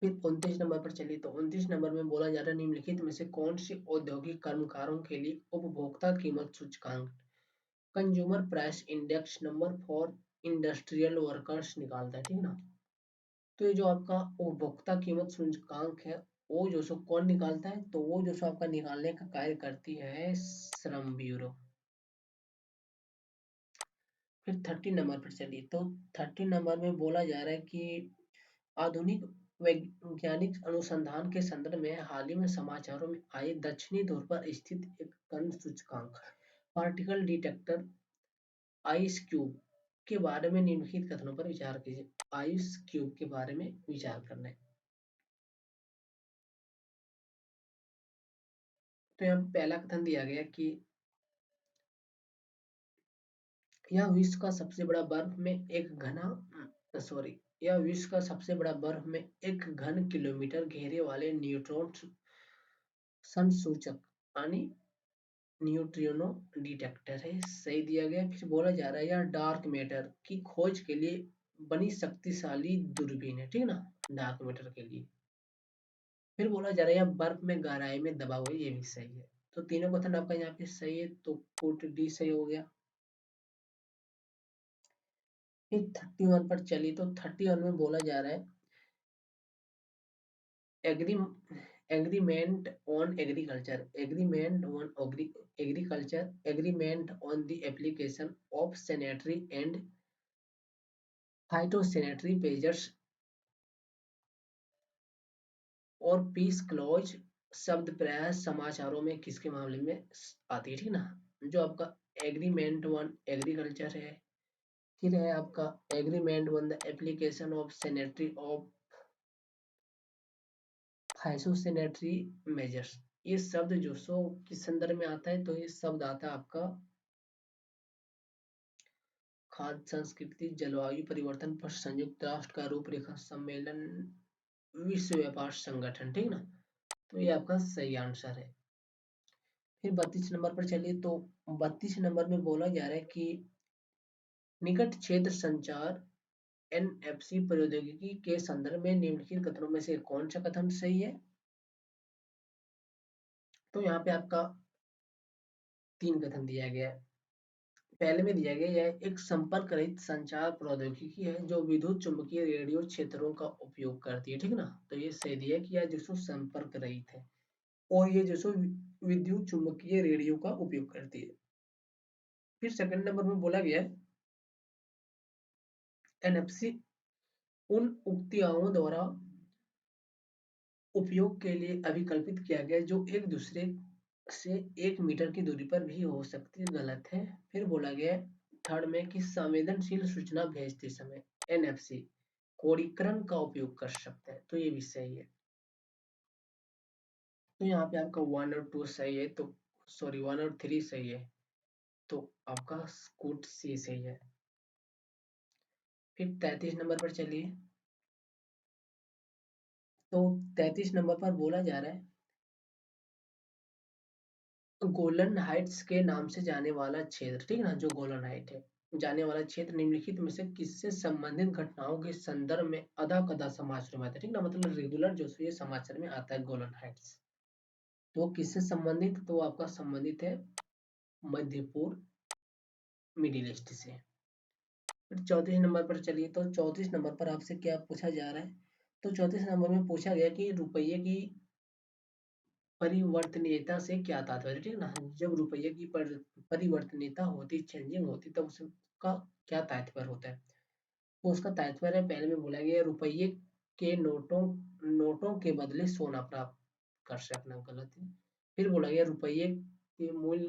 फिर 29 नंबर पर चलिए, तो 29 नंबर में बोला जा रहा है निम्नलिखित में से कौन से औद्योगिक कर्मकारों के लिए उपभोक्ता कीमत सूचकांक consumer price index number for industrial workers निकालता है, ठीक ना। तो ये जो आपका उपभोक्ता कीमत सूचकांक है वो जो सो कौन निकालता है, तो वो जो सो आपका निकालने का कार्य करती है श्रम ब्यूरो। फिर 30 नंबर पर चलिए, तो 30 नंबर में बोला जा रहा है कि आधुनिक वैज्ञानिक अनुसंधान के संदर्भ में हाल ही में समाचारों में आए दक्षिणी ध्रुव पर स्थित एक कण सूचकांक पार्टिकल डिटेक्टर आइस क्यूब के बारे में निम्नलिखित कथनों पर विचार कीजिए। आइस क्यूब के बारे में विचार करना है। तो यहाँ पे पहला कथन दिया गया कि यह विश्व का सबसे बड़ा बर्फ में एक घना सॉरी यह विश्व का सबसे बड़ा बर्फ में एक घन किलोमीटर घेरे वाले न्यूट्रॉन संसूचक यानी न्यूट्रिनो डिटेक्टर है, सही दिया गया। फिर बोला जा रहा है यह डार्क मैटर की खोज के लिए बनी शक्तिशाली दूरबीन है, ठीक ना, डार्क मैटर के लिए। फिर बोला जा रहा है यह बर्फ में गहराई में दबा हुआ है, ये भी सही है। तो तीनों कथन आपका यहाँ पे सही है, तो पुट डी सही हो गया। फिर 31 पर चली, तो 31 में बोला जा रहा है agri agreement on agriculture agreement on the application of sanitary and phytosanitary measures और पीस क्लॉज शब्द प्रायः समाचारों में किसके मामले में आती है, ठीक ना। जो आपका एग्रीमेंट वन एग्रीकल्चर है, फिर है आपका agreement one the application of sanitary of phytosanitary measures. ये शब्द जो सो किस संदर्भ में आता है, तो ये शब्द आता है आपका खाद्य संस्कृति जलवायु परिवर्तन पर संयुक्त राष्ट्र का रूपरेखा सम्मेलन विश्व व्यापार संगठन, ठीक ना। तो ये आपका सही आंसर है। फिर 32 नंबर पर चलिए, तो 32 नंबर में बोला जा रहा है कि निकट क्षेत्र संचार एनएफसी प्रौद्योगिकी के संदर्भ में निम्नलिखित कथनों में से कौन सा कथन सही है, तो यहाँ पे आपका 3 कथन दिया गया है। पहले में दिया गया यह एक संपर्क रहित संचार प्रौद्योगिकी है जो विद्युत चुम्बकीय रेडियो क्षेत्रों का उपयोग करती है, ठीक ना। तो ये सही दिया है कि यह जो संपर्क रहित है और ये जो विद्युत चुम्बकीय रेडियो का उपयोग करती है। फिर सेकंड नंबर में बोला गया है एनएफसी उन उक्तियों द्वारा उपयोग के लिए अभिकल्पित किया गया जो एक दूसरे से 1 मीटर की दूरी पर भी हो सकती है, गलत है। फिर बोला गया है थर्ड में कि संवेदनशील सूचना भेजते समय एनएफसी कोडीकरण का उपयोग कर सकते हैं, तो ये भी सही है। तो यहाँ पे आपका 1 और 2 सही है, तो सॉरी 1 और 3 सही है, तो आपका स्कूट सी सही है। फिर 33 नंबर पर चलिए, तो 33 नंबर पर बोला जा रहा है गोलन हाइट्स के नाम से जाने वाला क्षेत्र, ठीक है ना, जो गोलन हाइट है जाने वाला क्षेत्र निम्नलिखित में से किससे संबंधित घटनाओं के संदर्भ में अदा कदा समाचार में आता है, ठीक ना, मतलब रेगुलर जो ये समाचार में आता है गोलन हाइट्स। तो किससे संबंधित, तो आपका संबंधित है मध्य पूर्व, मिडिल ईस्ट से। फिर 34 नंबर पर चलिए, तो 34 नंबर पर आपसे क्या पूछा जा रहा है, तो 34 नंबर में पूछा गया कि रुपये की परिवर्तनीयता से क्या तात्पर्य, ठीक ना, जब रुपये की परिवर्तनीयता होती, चेंजिंग होती, तब उसका क्या तात्पर्य होता है। तो उसका तात्पर्य पहले में बोला गया रुपये के नोटों के बदले सोना प्राप्त कर सकना, गलत है। फिर बोला गया रुपये के मूल्य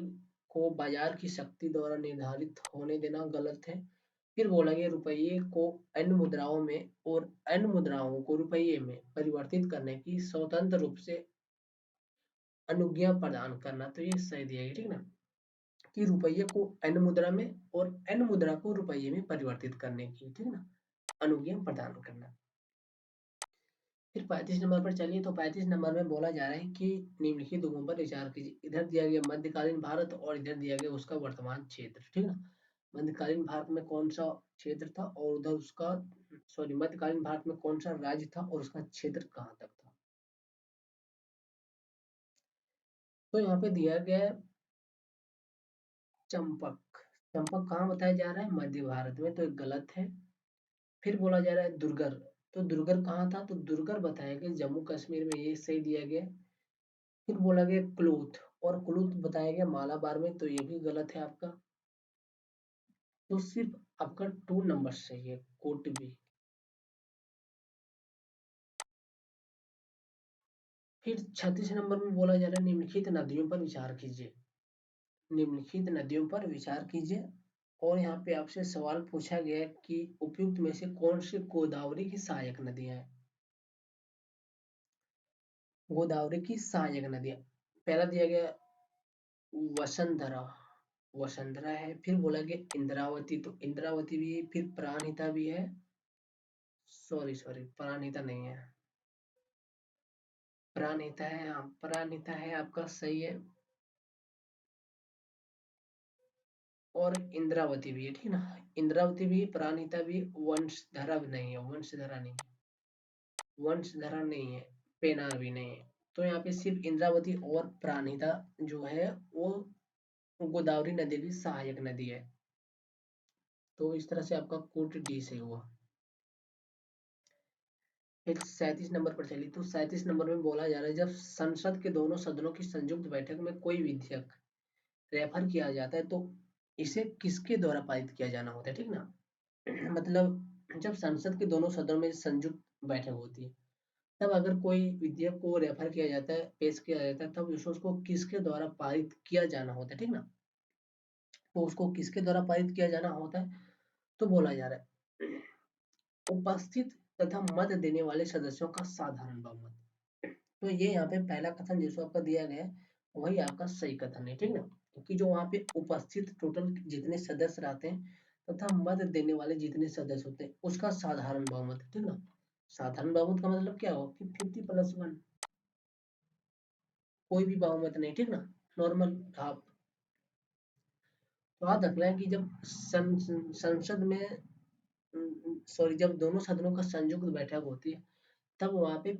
को बाजार की शक्ति द्वारा निर्धारित होने देना, गलत है। फिर बोला गया रुपये को अन्य मुद्राओं में और अन्य मुद्राओं को रुपये में परिवर्तित करने की स्वतंत्र रूप से अनुज्ञा प्रदान करना, तो ये सही दिया गया, ठीक ना, कि रुपये को अन्य मुद्रा में और अन्य मुद्रा को रुपये में परिवर्तित करने की, ठीक ना, अनुज्ञा प्रदान करना। फिर 35 नंबर पर चलिए, तो 35 नंबर में बोला जा रहा है कि निम्नलिखित दोनों पर विचार कीजिए। इधर दिया गया मध्यकालीन भारत और इधर दिया गया उसका वर्तमान क्षेत्र, ठीक ना, मध्यकालीन भारत में कौन सा क्षेत्र था और उधर उसका, सॉरी, मध्यकालीन भारत में कौन सा राज्य था और उसका क्षेत्र कहाँ तक था। तो यहाँ पे दिया गया है चंपक। चंपक कहाँ बताया जा रहा है, मध्य भारत में, तो एक गलत है। फिर बोला जा रहा है दुर्गर, तो दुर्गर कहाँ था, तो दुर्गर बताया गया जम्मू कश्मीर में, ये सही दिया गया। फिर बोला गया क्लूथ, और क्लूथ बताया गया मालाबार में, तो ये भी गलत है आपका। तो सिर्फ आपका 2 नंबर सही है, कोट भी। फिर 36 नंबर में बोला जा रहा है निम्नलिखित नदियों पर विचार कीजिए। निम्नलिखित नदियों पर विचार कीजिए, और यहाँ पे आपसे सवाल पूछा गया है कि उपयुक्त में से कौन सी गोदावरी की सहायक नदियां हैं। गोदावरी की सहायक नदियां, पहला दिया गया वसुंधरा, वसुंधरा है। फिर बोला गया इंद्रावती, तो इंद्रावती भी है। फिर प्राणहिता भी है, सॉरी सॉरी, प्राणहिता नहीं है, प्राणहिता है, हाँ प्राणहिता है आपका, सही है। और इंद्रावती भी है, ठीक ना, इंद्रावती भी, प्राणहिता भी, वंशधरा भी नहीं है, वंशधरा नहीं है, वंशधरा नहीं है, पेनार भी नहीं है। तो यहाँ पे सिर्फ इंद्रावती और प्राणहिता जो है वो गोदावरी नदी की सहायक नदी है। तो इस तरह से आपका कोट डी से हुआ। फिर 37 नंबर पर चलिए, तो 37 नंबर में बोला जा रहा है जब संसद के दोनों सदनों की संयुक्त बैठक में कोई विधेयक रेफर किया जाता है, तो इसे किसके द्वारा पारित किया जाना होता है, ठीक ना, मतलब जब संसद के दोनों सदनों में संयुक्त बैठक होती है, तब अगर कोई विधेयक को रेफर किया जाता है, पेश किया जाता है, तब उसको किसके द्वारा पारित किया जाना होता है, ठीक ना, तो उसको किसके द्वारा पारित किया जाना होता है, तो बोला जा रहा है उपस्थित तथा मत देने वाले सदस्यों का साधारण बहुमत। तो ये यहाँ पे पहला कथन जिसको आपका दिया गया है वही आपका सही कथन है, ठीक ना, क्योंकि जो वहाँ पे उपस्थित टोटल जितने सदस्य रहते हैं तथा मत देने वाले जितने सदस्य होते हैं उसका साधारण बहुमत, ठीक ना, साधारण बहुमत का मतलब क्या हो कि 50+1, कोई भी बहुमत नहीं, ठीक ना, नॉर्मल हाफ। तो याद रखना है कि जब संसद में, सॉरी, जब दोनों सदनों का संयुक्त बैठक होती है, तब वहां पे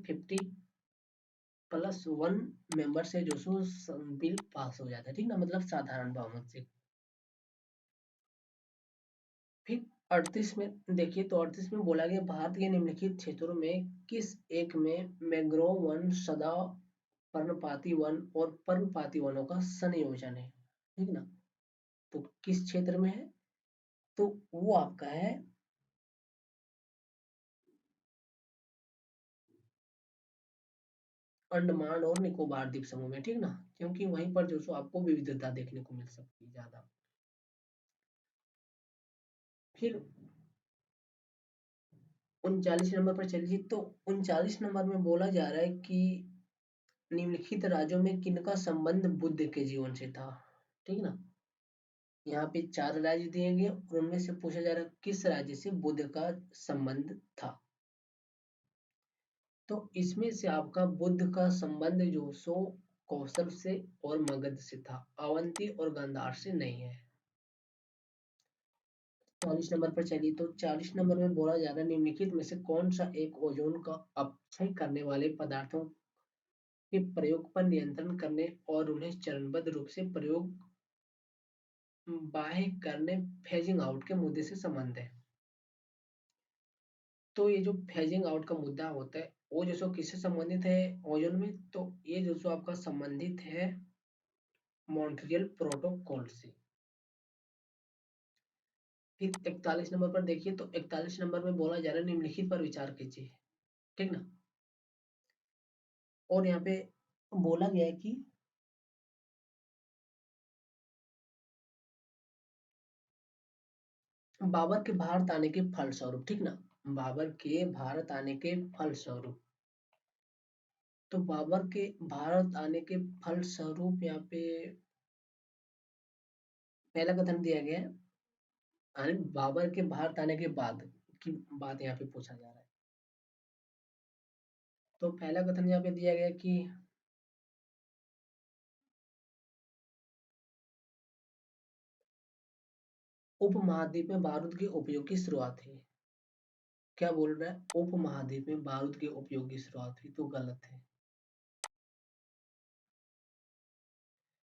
50+1 मेंबर से जो सो बिल पास हो जाता है, ठीक ना, मतलब साधारण बहुमत से। फिर 38 में देखिए, तो 38 में बोला गया भारत के निम्नलिखित क्षेत्रों में किस एक में मैंग्रोव वन, सदा पर्णपाती वन और पर्णपाती वनों का संयोजन है, ठीक ना, तो किस क्षेत्र में है, तो वो आपका है अंडमान और निकोबार द्वीप समूह में, ठीक ना, क्योंकि वहीं पर जो सो आपको विविधता देखने को मिल सकती है ज्यादा। फिर 39 नंबर पर चलिए, तो 39 नंबर में बोला जा रहा है कि निम्नलिखित राज्यों में किनका संबंध बुद्ध के जीवन से था, ठीक ना, यहाँ पे 4 राज्य दिए गए और उनमें से पूछा जा रहा है किस राज्य से बुद्ध का संबंध था। तो इसमें से आपका बुद्ध का संबंध जो सो कौशल से और मगध से था, अवंती और गांधार से नहीं है। 40 नंबर पर चलिए, तो 40 नंबर में बोला जा रहा है निम्नलिखित में से कौन सा एक ओजोन का अपक्षय करने वाले पदार्थों के प्रयोग पर नियंत्रण करने और उन्हें चरणबद्ध रूप से प्रयोग बाह्य करने फेजिंग आउट के मुद्दे से संबंध है। तो ये जो फेजिंग आउट का मुद्दा होता है वो जो सो किससे संबंधित है ओजोन में, तो ये जो सो आपका संबंधित है मॉन्ट्रियल प्रोटोकॉल से। फिर 41 नंबर पर देखिए, तो 41 नंबर में बोला जा रहा है निम्नलिखित पर विचार कीजिए, ठीक ना। और यहाँ पे बोला गया है कि बाबर के भारत आने के फलस्वरूप, ठीक ना, बाबर के भारत आने के फलस्वरूप, तो बाबर के भारत आने के फलस्वरूप यहाँ पे पहला कथन दिया गया है, यानी बाबर के भारत आने के बाद की बात यहाँ पे पूछा जा रहा है। तो पहला कथन यहाँ पे दिया गया कि उपमहाद्वीप में बारूद के उपयोग की शुरुआत हुई। क्या बोल रहा है, उपमहाद्वीप में बारूद के उपयोग की शुरुआत हुई, तो गलत है।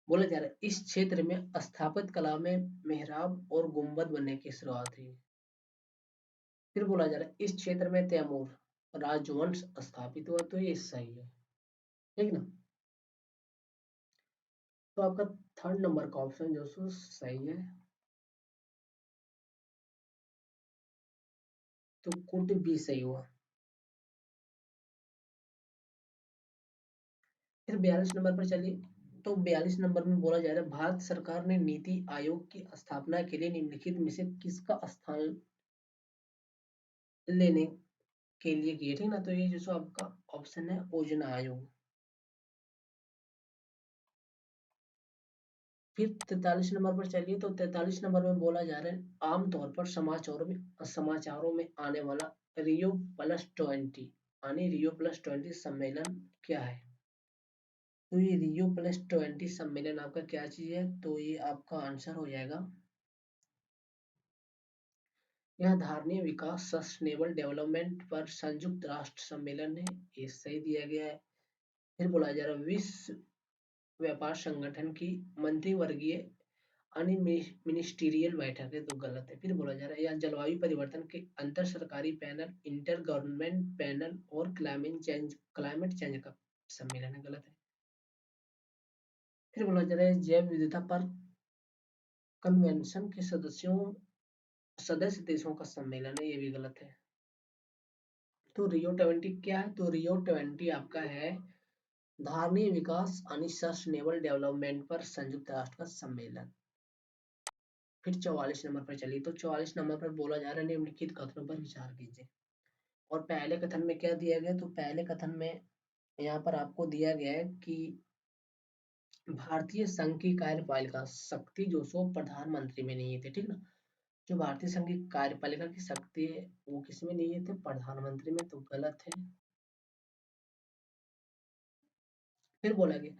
बोला जा रहा है इस क्षेत्र में स्थापित कला में मेहराब और गुंबद बनने की शुरुआत हुई। फिर बोला जा रहा है इस क्षेत्र में तैमूर राजवंश स्थापित हुआ, तो ये सही है, ठीक ना। तो आपका थर्ड नंबर का ऑप्शन जो सो सही है, तो कुट भी सही हुआ। फिर 42 नंबर पर चलिए, तो 42 नंबर में बोला जा रहा है भारत सरकार ने नीति आयोग की स्थापना के लिए निम्नलिखित में से किसका स्थान लेने के लिए किए, ठीक ना, तो ये जो सो आपका ऑप्शन है योजना आयोग। फिर 43 नंबर पर चलिए, तो 43 नंबर में बोला जा रहा है आमतौर पर समाचारों में आने वाला रियो+20 यानी रियो+20 सम्मेलन क्या है। तो ये रियो+20 सम्मेलन आपका क्या चीज है, तो ये आपका आंसर हो जाएगा, यह धारणीय विकास सस्टेनेबल डेवलपमेंट पर संयुक्त राष्ट्र सम्मेलन है, ये सही दिया गया है। फिर बोला जा रहा है विश्व व्यापार संगठन की मंत्रिवर्गीय यानी मिनिस्टीरियल बैठक है, तो गलत है। फिर बोला जा रहा है यह जलवायु परिवर्तन के अंतर सरकारी पैनल इंटर गवर्नमेंट पैनल और क्लाइमेट चेंज का सम्मेलन है, गलत है। फिर बोला जा रहा है जैव विविधता पर कन्वेंशन के सदस्य देशों का सम्मेलन है, ये भी गलत है। तो रियो 20 क्या है, तो रियो 20 आपका है धारणीय विकास यानी सस्टेनेबल डेवलपमेंट पर संयुक्त राष्ट्र का सम्मेलन। फिर 44 नंबर पर चलिए, तो 44 नंबर पर बोला जा रहा है निम्नलिखित कथनों पर विचार कीजिए। और पहले कथन में क्या दिया गया, तो पहले कथन में यहाँ पर आपको दिया गया है कि भारतीय संघ की कार्यपालिका शक्ति जो सो प्रधानमंत्री में नहीं थे, ठीक ना। जो भारतीय संघ की कार्यपालिका की शक्ति है वो किसमें नहीं थे, प्रधानमंत्री में, तो गलत है। फिर बोला गया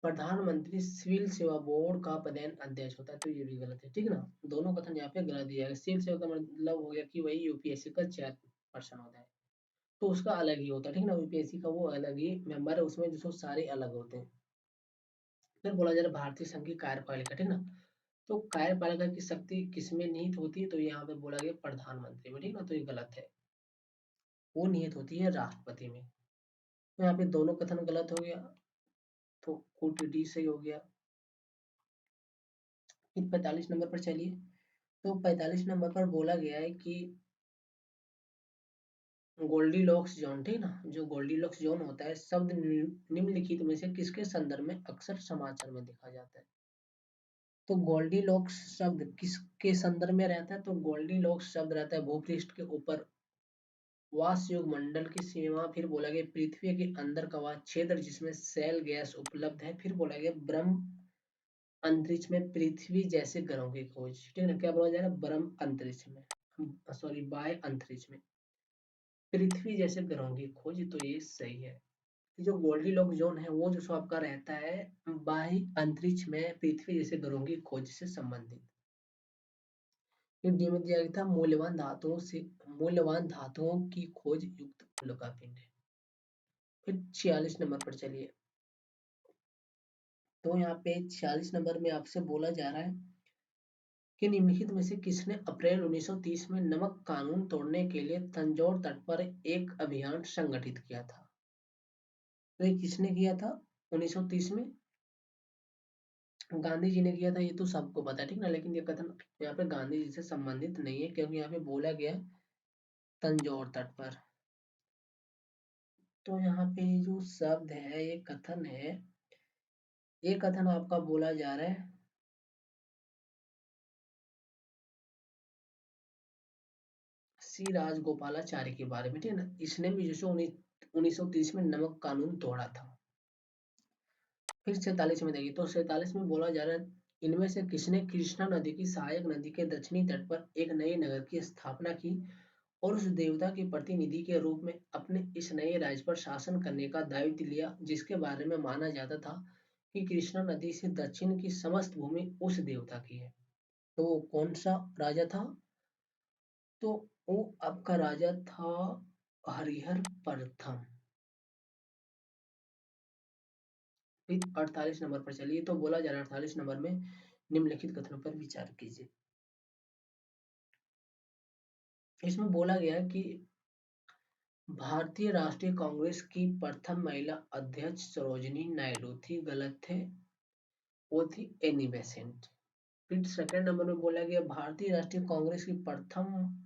प्रधानमंत्री सिविल सेवा बोर्ड का पदेन अध्यक्ष होता है, तो ये भी गलत है, ठीक है ना। दोनों कथन यहाँ पे गलत दिया गया। सिविल सेवा का मतलब हो गया कि वही यूपीएससी का चेयरपर्सन होता है, तो उसका अलग ही होता है, ठीक ना। यूपीएससी का वो अलग ही मेंबर है, उसमें जो सारे अलग होते हैं। फिर बोला जा रहा है भारतीय संघ की कार्यपालिका, ठीक ना, तो कार्यपालिका की शक्ति किसमें निहित होती है, तो यहाँ पे बोला गया प्रधानमंत्री में, ठीक ना, तो ये गलत है, वो निहित होती है राष्ट्रपति में। तो यहाँ पे दोनों कथन गलत हो गया, तो कोट डी सही हो गया। फिर 45 नंबर पर चलिए, तो 45 नंबर पर बोला गया है कि गोल्डीलॉक्स जोन, ठीक ना, जो गोल्डीलॉक्स जोन होता है शब्द निम्नलिखित में से किसके संदर्भ में अक्सर समाचार में देखा जाता है। तो गोल्डीलॉक्स शब्द किसके संदर्भ में रहता है, तो गोल्डीलॉक्स शब्द रहता है भूपृष्ठ के ऊपर वासयुग मंडल की सीमा। फिर बोला गया पृथ्वी के अंदर का वह क्षेत्र जिसमें सेल गैस उपलब्ध है। फिर बोला गया ब्रह्म अंतरिक्ष में पृथ्वी जैसे ग्रहों की खोज, ठीक है ना, क्या बोला जा रहा है ब्रह्म अंतरिक्ष में, सॉरी बाह्य अंतरिक्ष में पृथ्वी जैसे ग्रहों की खोज, तो ये सही है। जो गोल्डीलॉक्स जोन है वो जो सो आपका रहता है बाह्य अंतरिक्ष में पृथ्वी जैसे ग्रहों की खोज से संबंधित। फिर डी में दिया गया था मूल्यवान धातुओं की खोज युक्त उल्का पिंड। फिर 46 नंबर पर चलिए। तो यहाँ पे 46 नंबर में आपसे बोला जा रहा है कि निम्नलिखित में से किसने अप्रैल 1930 में नमक कानून तोड़ने के लिए तंजौर तट पर एक अभियान संगठित किया था? तो ये किसने किया था 1930 में? गांधी जी ने किया था, ये तो सबको पता है, ठीक ना। लेकिन ये कथन यहाँ पे गांधी जी से संबंधित नहीं है, क्योंकि यहाँ पे बोला गया तंजौर तट पर। तो यहाँ पे जो शब्द है, ये कथन है, ये कथन आपका बोला जा रहा है सी राजगोपालाचारी के बारे में, ठीक है ना। इसने भी जो 1930 में नमक कानून तोड़ा था। फिर 47 में देखिए, तो 47 में बोला जा रहा है इनमें से किसने कृष्णा नदी की सहायक नदी के दक्षिणी तट पर एक नए नगर की स्थापना की और उस देवता के प्रतिनिधि के रूप में अपने इस नए राज्य पर शासन करने का दायित्व लिया, जिसके बारे में माना जाता था कि कृष्णा नदी से दक्षिण की समस्त भूमि उस देवता की है। तो वो कौन सा राजा था? तो वो आपका राजा था हरिहर प्रथम। फिर 48 नंबर पर चलिए, तो बोला जा रहा है 48 नंबर में निम्नलिखित कथनों पर विचार कीजिए। इसमें बोला गया कि भारतीय राष्ट्रीय कांग्रेस की प्रथम महिला अध्यक्ष सरोजिनी नायडू थी, गलत थे, वो थी एनी बेसेंट। फिर सेकंड नंबर में बोला गया भारतीय राष्ट्रीय कांग्रेस की प्रथम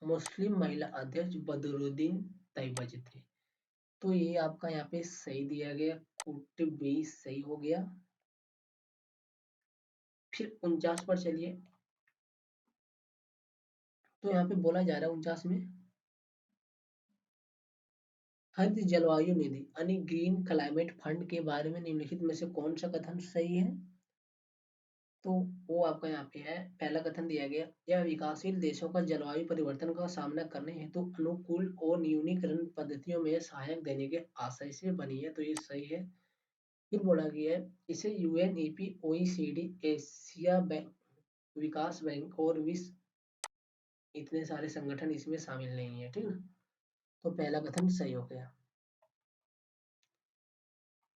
मुस्लिम महिला अध्यक्ष बदरुद्दीन तैयबजी थे। तो ये आपका यहाँ पे सही दिया गया, कुट बी सही हो गया। फिर 49 पर चलिए, तो यहाँ पे बोला जा रहा है 49 में हरित जलवायु निधि यानी ग्रीन क्लाइमेट फंड के बारे में निम्नलिखित में से कौन सा कथन सही है? तो वो आपका यहाँ पे है, पहला कथन दिया गया, यह विकासशील देशों का जलवायु परिवर्तन का सामना करने हेतु अनुकूल और न्यूनीकरण पद्धतियों में सहायक देने के आशय से बनी है, तो ये सही है। फिर बोला गया है इसे यूएनईपी, ओईसीडी, एशिया बैंक, विकास बैंक और विश्व, इतने सारे संगठन इसमें शामिल नहीं है, ठीक ना। तो पहला कथन सही हो गया।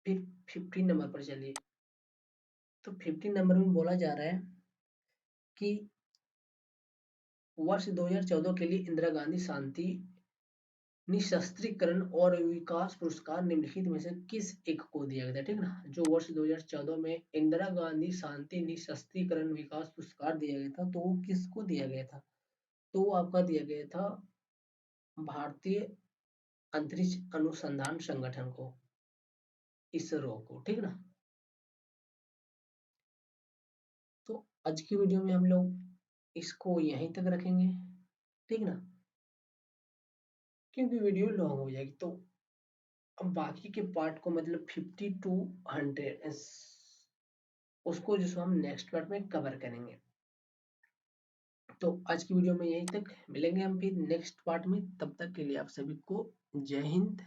फिर 15 नंबर पर चलिए, तो 15 नंबर में बोला जा रहा है कि वर्ष 2014 के लिए इंदिरा गांधी शांति निशस्त्रीकरण और विकास पुरस्कार निम्नलिखित में से किस एक को दिया गया था, ठीक ना। जो वर्ष 2014 में इंदिरा गांधी शांति निशस्त्रीकरण विकास पुरस्कार दिया गया था, तो वो किसको दिया गया था? तो वो आपका दिया गया था भारतीय अंतरिक्ष अनुसंधान संगठन को, इसरो को, ठीक ना। तो आज की वीडियो में हम लोग इसको यहीं तक रखेंगे, ठीक ना, क्योंकि वीडियो लॉन्ग हो जाएगी। तो अब बाकी के पार्ट को मतलब 50 टू 100 उसको जो हम नेक्स्ट पार्ट में कवर करेंगे। तो आज की वीडियो में यहीं तक, मिलेंगे हम फिर नेक्स्ट पार्ट में, तब तक के लिए आप सभी को जय हिंद।